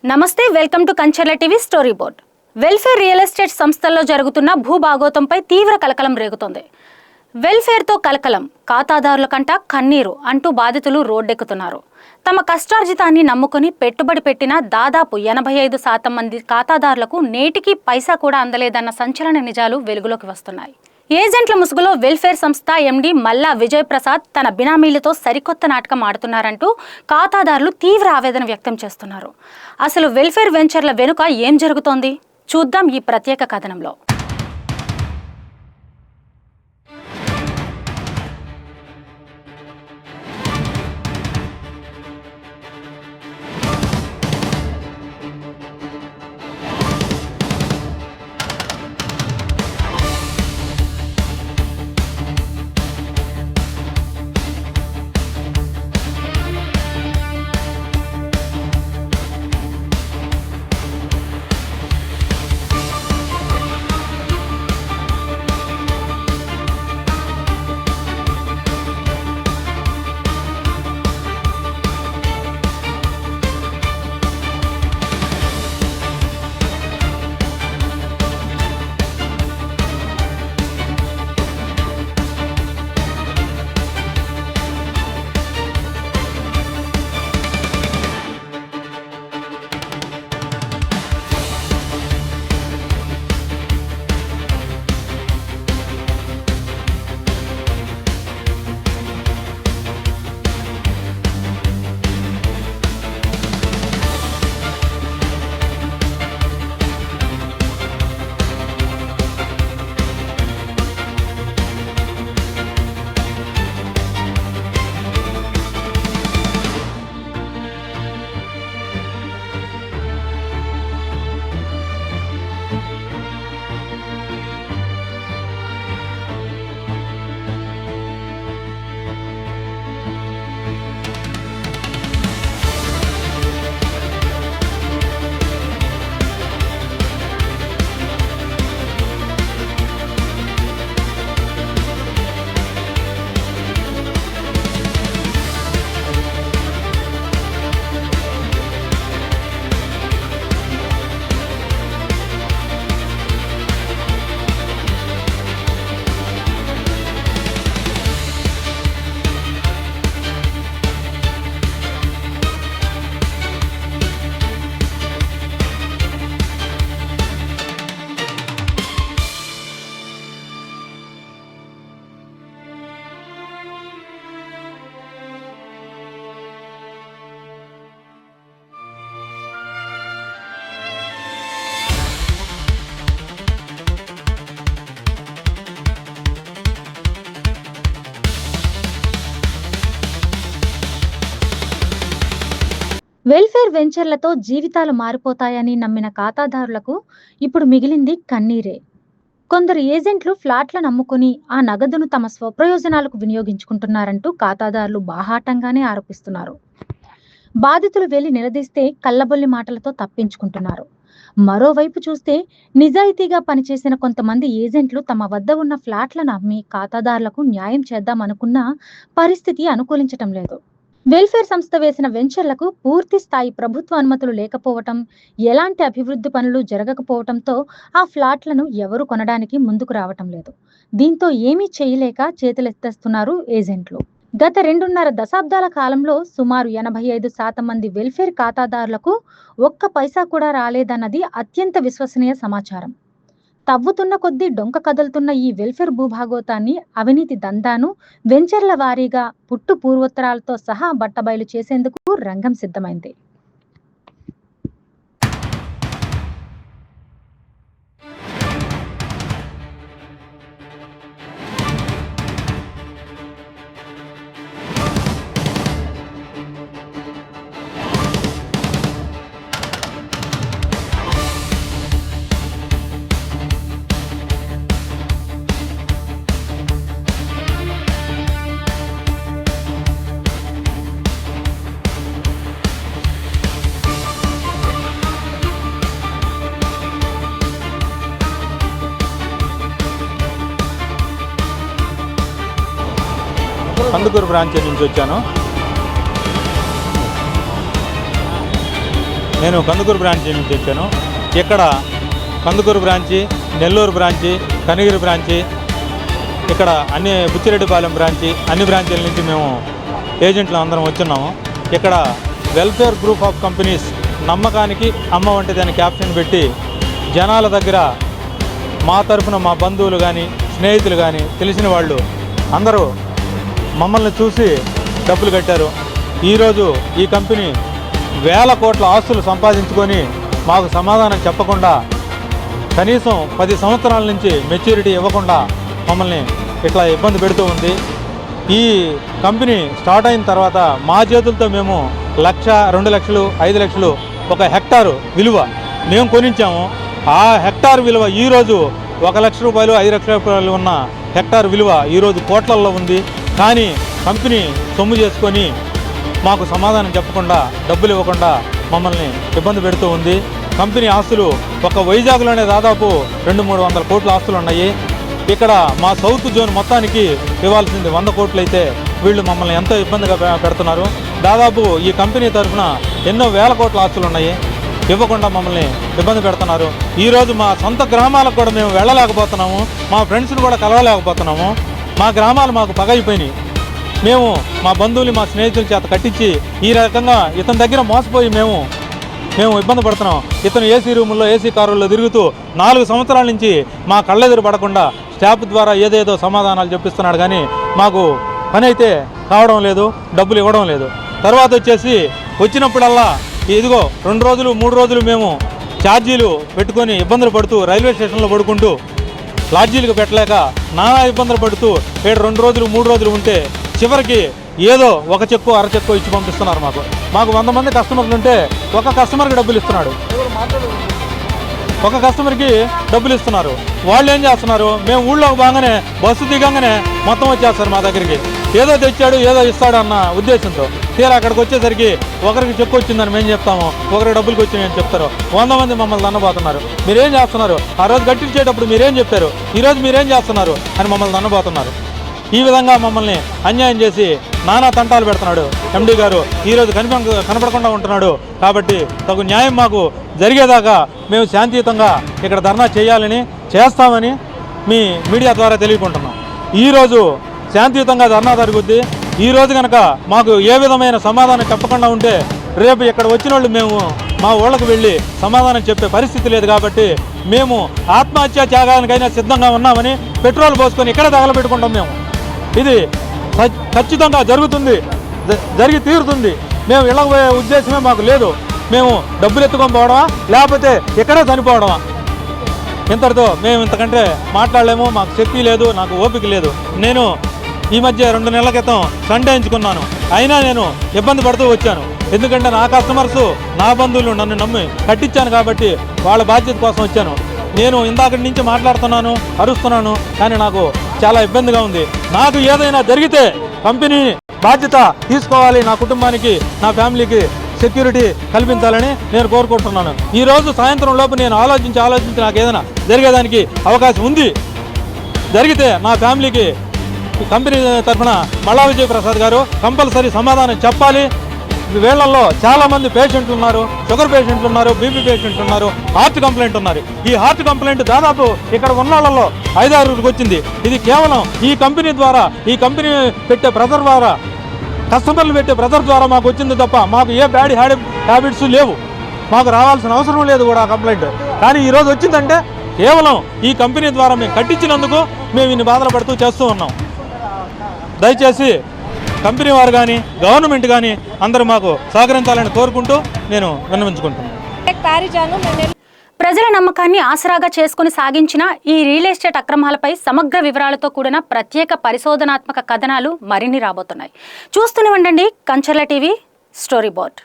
నమస్తే, welcome to Kancharla TV story board. Welfare real estate సంస్థల్లో జరుగుతున్న భూభాగోతంపై తీవ్ర కలకలం రేగుతోంది. వెల్ఫేర్తో కలకలం, ఖాతాదారుల కంట కన్నీరు అంటూ బాధితులు రోడ్డెక్కుతున్నారు. తమ కష్టార్జితాన్ని నమ్ముకుని పెట్టుబడి పెట్టిన దాదాపు 85% మంది ఖాతాదారులకు నేటికి పైసా కూడా అందలేదన్న సంచలన నిజాలు వెలుగులోకి వస్తున్నాయి. ఏజెంట్ల ముసుగులో వెల్ఫేర్ సంస్థ ఎండీ మల్లా విజయ్ ప్రసాద్ తన బినామీలతో సరికొత్త నాటకం ఆడుతున్నారంటూ ఖాతాదారులు తీవ్ర ఆవేదన వ్యక్తం చేస్తున్నారు. అసలు వెల్ఫేర్ వెంచర్ల వెనుక ఏం జరుగుతోంది చూద్దాం ఈ ప్రత్యేక కథనంలో. వెల్ఫేర్ వెంచర్లతో జీవితాలు మారిపోతాయని నమ్మిన ఖాతాదారులకు ఇప్పుడు మిగిలింది కన్నీరే. కొందరు ఏజెంట్లు ఫ్లాట్లను నమ్ముకుని ఆ నగదును తమ స్వప్రయోజనాలకు వినియోగించుకుంటున్నారంటూ ఖాతాదారులు బాహాటంగానే ఆరోపిస్తున్నారు. బాధితులు వెళ్లి నిలదీస్తే కల్లబొల్లి మాటలతో తప్పించుకుంటున్నారు. మరోవైపు చూస్తే నిజాయితీగా పనిచేసిన కొంతమంది ఏజెంట్లు తమ వద్ద ఉన్న ఫ్లాట్లను అమ్మి ఖాతాదారులకు న్యాయం చేద్దామనుకున్నా పరిస్థితి అనుకూలించటం లేదు. వెల్ఫేర్ సంస్థ వేసిన వెంచర్లకు పూర్తి స్థాయి ప్రభుత్వ అనుమతులు లేకపోవటం, ఎలాంటి అభివృద్ధి పనులు జరగకపోవటంతో ఆ ఫ్లాట్లను ఎవరు కొనడానికి ముందుకు రావటం లేదు. దీంతో ఏమీ చేయలేక చేతులెత్తేస్తున్నారు ఏజెంట్లు. గత 2.5 దశాబ్దాల కాలంలో సుమారు 85% మంది వెల్ఫేర్ ఖాతాదారులకు ఒక్క పైసా కూడా రాలేదన్నది అత్యంత విశ్వసనీయ సమాచారం. తవ్వుతున్న కొద్దీ డొంక కదులుతున్న ఈ వెల్ఫేర్ భూభాగోతాన్ని, అవినీతి దందాను వెంచర్ల వారీగా పుట్టు పూర్వోత్తరాలతో సహా బట్టబయలు చేసేందుకు రంగం సిద్ధమైంది. కందుకూరు బ్రాంచ్ నుంచి వచ్చాను. నేను కందుకూరు బ్రాంచ్ నుంచి వచ్చాను. ఇక్కడ Kandukur branch, Nellore branch, Kanigiri branch, ఇక్కడ అన్ని బుచ్చిరెడ్డిపాలెం బ్రాంచి, అన్ని బ్రాంచీల నుంచి మేము ఏజెంట్లు అందరం వచ్చున్నాము. ఇక్కడ వెల్ఫేర్ గ్రూప్ ఆఫ్ కంపెనీస్ నమ్మకానికి అమ్మ వంటిది అని క్యాప్షన్ పెట్టి జనాల దగ్గర మా తరఫున మా బంధువులు కానీ స్నేహితులు కానీ తెలిసిన వాళ్ళు అందరూ మమ్మల్ని చూసి డబ్బులు కట్టారు. ఈరోజు ఈ కంపెనీ వేల కోట్ల ఆస్తులు సంపాదించుకొని మాకు సమాధానం చెప్పకుండా కనీసం 10 సంవత్సరాల నుంచి మెచ్యూరిటీ ఇవ్వకుండా మమ్మల్ని ఇట్లా ఇబ్బంది పెడుతూ ఉంది. ఈ కంపెనీ స్టార్ట్ అయిన తర్వాత మా చేతులతో మేము 1,00,000, 2 లక్షలు, 5 లక్షలు ఒక హెక్టారు విలువ మేము కొనించాము. ఆ హెక్టార్ విలువ ఈరోజు 1 లక్ష రూపాయలు, 5 లక్షల రూపాయలు ఉన్న హెక్టార్ విలువ ఈరోజు కోట్లల్లో ఉంది. కానీ కంపెనీ సొమ్ము చేసుకొని మాకు సమాధానం చెప్పకుండా డబ్బులు ఇవ్వకుండా మమ్మల్ని ఇబ్బంది పెడుతూ ఉంది. కంపెనీ ఆస్తులు ఒక వైజాగ్లోనే దాదాపు 200-300 కోట్ల ఆస్తులు ఉన్నాయి. ఇక్కడ మా సౌత్ జోన్ మొత్తానికి ఇవ్వాల్సింది 100 కోట్లు అయితే వీళ్ళు మమ్మల్ని ఎంతో ఇబ్బందిగా పెడుతున్నారు. దాదాపు ఈ కంపెనీ తరఫున ఎన్నో వేల కోట్ల ఆస్తులు ఉన్నాయి, ఇవ్వకుండా మమ్మల్ని ఇబ్బంది పెడుతున్నారు. ఈరోజు మా సొంత గ్రామాలకు కూడా మేము వెళ్ళలేకపోతున్నాము, మా ఫ్రెండ్స్ని కూడా కలవలేకపోతున్నాము. మా గ్రామాలు మాకు పగైపోయినాయి. మేము మా బంధువులు, మా స్నేహితుల చేత కట్టించి ఈ రకంగా ఇతని దగ్గర మోసపోయి మేము ఇబ్బంది పడుతున్నాం. ఇతను ఏసీ రూముల్లో, ఏసీ కారుల్లో తిరుగుతూ 4 సంవత్సరాల నుంచి మా కళ్ళెదురు పడకుండా స్టాఫ్ ద్వారా ఏదేదో సమాధానాలు చెప్పిస్తున్నాడు. కానీ మాకు పని అయితే కావడం లేదు, డబ్బులు ఇవ్వడం లేదు. తర్వాత వచ్చేసి వచ్చినప్పుడల్లా ఇదిగో 2 రోజులు 3 రోజులు మేము ఛార్జీలు పెట్టుకొని ఇబ్బందులు పడుతూ రైల్వే స్టేషన్లో పడుకుంటూ లాడ్జీలకు పెట్టలేక నానా ఇబ్బందులు పడుతూ 2 రోజులు 3 రోజులు ఉంటే చివరికి ఏదో ఒక చెక్కు, అర చెక్కు ఇచ్చి పంపిస్తున్నారు. మాకు 100 మంది కస్టమర్లు ఉంటే ఒక కస్టమర్కి డబ్బులు ఇస్తున్నాడు, ఒక కస్టమర్కి డబ్బులు ఇస్తున్నారు. వాళ్ళు ఏం చేస్తున్నారు, మేము ఊళ్ళోకి బాగానే బస్సు దిగంగానే మొత్తం వచ్చేస్తారు మా దగ్గరికి. ఏదో తెచ్చాడు, ఏదో ఇస్తాడు అన్న ఉద్దేశంతో తీరా అక్కడికి వచ్చేసరికి ఒకరికి చెక్కు వచ్చిందని మేము చెప్తాము, ఒకరికి డబ్బులకి వచ్చిందని చెప్తారు. 100 మంది మమ్మల్ని దన్నబోతున్నారు. మీరేం చేస్తున్నారు, ఆ రోజు కట్టించేటప్పుడు మీరేం చెప్పారు, ఈరోజు మీరేం చేస్తున్నారు అని మమ్మల్ని దన్నబోతున్నారు. ఈ విధంగా మమ్మల్ని అన్యాయం చేసి నానా తంటాలు పెడుతున్నాడు ఎండీ గారు. ఈరోజు కనపడకుండా ఉంటున్నాడు. కాబట్టి తగు న్యాయం మాకు జరిగేదాకా మేము శాంతియుతంగా ఇక్కడ ధర్నా చేయాలని, చేస్తామని మీ మీడియా ద్వారా తెలియకుంటున్నాం. ఈరోజు శాంతియుతంగా ధర్నా జరుగుద్ది. ఈరోజు కనుక మాకు ఏ విధమైన సమాధానం చెప్పకుండా ఉంటే రేపు ఇక్కడ వచ్చిన వాళ్ళు మేము మా ఊళ్ళకు వెళ్ళి సమాధానం చెప్పే పరిస్థితి లేదు. కాబట్టి మేము ఆత్మహత్యా త్యాగానికైనా సిద్ధంగా ఉన్నామని పెట్రోల్ పోసుకొని ఇక్కడే తగలబెట్టుకుంటాం. మేము ఇది ఖచ్చితంగా జరుగుతుంది, జరిగి తీరుతుంది. మేము ఇళ్ళకు పోయే ఉద్దేశమే మాకు లేదు. మేము డబ్బులు ఎత్తుకొని పోవడమా లేకపోతే ఇక్కడే చనిపోవడమా? ఇంతటితో మేము ఇంతకంటే మాట్లాడలేము. మాకు శక్తి లేదు, నాకు ఓపిక లేదు. నేను ఈ మధ్య 2 నెలల క్రితం సండే ఎంచుకున్నాను. అయినా నేను ఇబ్బంది పడుతూ వచ్చాను. ఎందుకంటే నా కస్టమర్సు, నా బంధువులు నన్ను నమ్మి కట్టించాను కాబట్టి వాళ్ళ బాధ్యత కోసం వచ్చాను. నేను ఇందాకటి నుంచి మాట్లాడుతున్నాను, అరుస్తున్నాను, కానీ నాకు చాలా ఇబ్బందిగా ఉంది. నాకు ఏదైనా జరిగితే కంపెనీ బాధ్యత తీసుకోవాలి, నా కుటుంబానికి, నా ఫ్యామిలీకి సెక్యూరిటీ కల్పించాలని నేను కోరుకుంటున్నాను. ఈరోజు సాయంత్రం లోపు నేను ఆలోచించి నాకు ఏదైనా జరిగేదానికి అవకాశం ఉంది. జరిగితే నా ఫ్యామిలీకి కంపెనీ తరఫున మల్లా విజయ్ ప్రసాద్ గారు కంపల్సరీ సమాధానం చెప్పాలి. వీళ్ళల్లో చాలామంది పేషెంట్లు ఉన్నారు, షుగర్ పేషెంట్లు ఉన్నారు, బీపీ పేషెంట్లు ఉన్నారు, హార్ట్ కంప్లైంట్ ఉన్నారు. ఈ హార్ట్ కంప్లైంట్ దాదాపు ఇక్కడ ఉన్న వాళ్ళలో 5-6కి వచ్చింది. ఇది కేవలం ఈ కంపెనీ ద్వారా, ఈ కంపెనీ పెట్టే ప్రెజర్ ద్వారా, కస్టమర్లు పెట్టే ప్రెజర్ ద్వారా మాకు వచ్చింది తప్ప మాకు ఏ బ్యాడ్ హ్యాబిట్స్ లేవు. మాకు రావాల్సిన అవసరం లేదు కూడా ఆ కంప్లైంట్. కానీ ఈరోజు వచ్చిందంటే కేవలం ఈ కంపెనీ ద్వారా మేము కట్టించినందుకు మేము ఇన్ని బాధలు పడుతూ చేస్తూ ఉన్నాం. దయచేసి కంపెనీ వారు కానీ గవర్నమెంట్ కానీ అందరూ మాకు సహకరించాలని కోరుకుంటూ నేను విన్నవించుకుంటున్నాను. ప్రజల నమ్మకాన్ని ఆసరాగా చేసుకుని సాగించిన ఈ రియల్ ఎస్టేట్ అక్రమాలపై సమగ్ర వివరాలతో కూడిన ప్రత్యేక పరిశోధనాత్మక కథనాలు మరిన్ని రాబోతున్నాయి. చూస్తూనే ఉండండి కంచర్ల టీవీ స్టోరీ బోర్డ్.